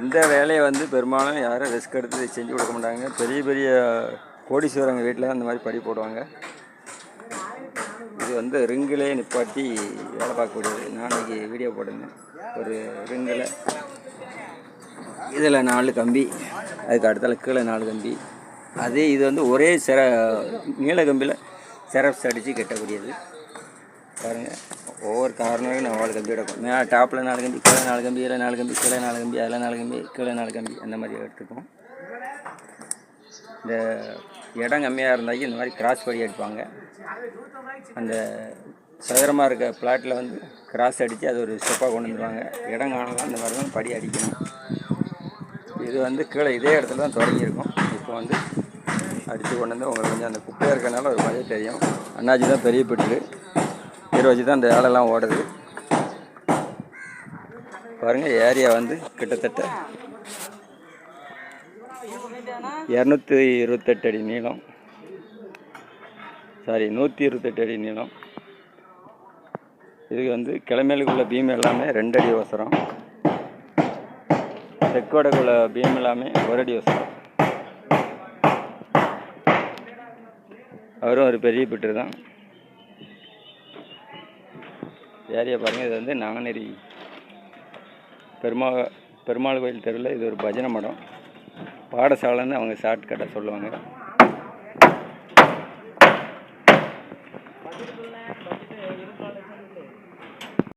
இந்த வேலையை வந்து பெரும்பாலும் யாரும் ரிஸ்க் எடுத்து செஞ்சு கொடுக்க மாட்டாங்க. பெரிய பெரிய கோடீஸ்வரங்க வீட்டில் தான் இந்த மாதிரி படி போடுவாங்க. இது வந்து ரிங்கிலே நிப்பாட்டி வேலை பார்க்கக்கூடியது. நான் இன்றைக்கி வீடியோ போட்டிருந்தேன். ஒரு ரிங்கில் இதில் 4 கம்பி, அதுக்கு அடுத்தால கீழே 4 கம்பி. அதே இது வந்து ஒரே நீள கம்பியில் செரப்ஸ் அடித்து கட்டக்கூடியது. பாருங்கள், ஒவ்வொரு கார்னரும் 4 கம்பி எடுக்கும். மேலே டாப்பில் 4 கம்பி, கீழே 4 கம்பி, இதில் 4 கம்பி, கீழே 4 கம்பி, அதில் 4 கம்பி, கீழே 4 கம்பி, அந்த மாதிரி எடுத்துக்கும். இந்த இடம் கம்மியாக இருந்தாக்கி இந்த மாதிரி கிராஸ் படி அடிப்பாங்க. அந்த சதுரமாக இருக்க பிளாட்டில் வந்து கிராஸ் அடித்து அது ஒரு ஸ்டெப்பாக கொண்டு வந்துடுவாங்க. இடம் காணலாம், இந்த மாதிரி தான் படி அடிக்கணும். இது வந்து கீழே இதே இடத்துல தான் தொடங்கியிருக்கும். இப்போ வந்து அடித்து கொண்டு வந்து உங்களுக்கு கொஞ்சம் அந்த குப்பையாக இருக்கிறனால ஒரு வழியே தெரியும். அண்ணாச்சி தான் பெரிய பெட்ரு, இதை வச்சு தான் இந்த வேலைலாம் ஓடுது. பாருங்கள், ஏரியா வந்து கிட்டத்தட்ட 228 அடி நீளம், 128 அடி நீளம். இதுக்கு வந்து கிழமைகளுக்குள்ள பீம் எல்லாமே 2 அடி அவசரம், தெற்கோடைக்குள்ள பீம் எல்லாமே 1 அடி அவசரம். அவரும் ஒரு பெரிய பெட்ரு தான். ஏரியா பாருங்கள், இது வந்து நாங்குநேரி பெருமாள் கோயில் தெருவில் இது ஒரு பஜனை மடம். பாடசாலைன்னு அவங்க ஷார்ட்கட்டாக சொல்லுவாங்க.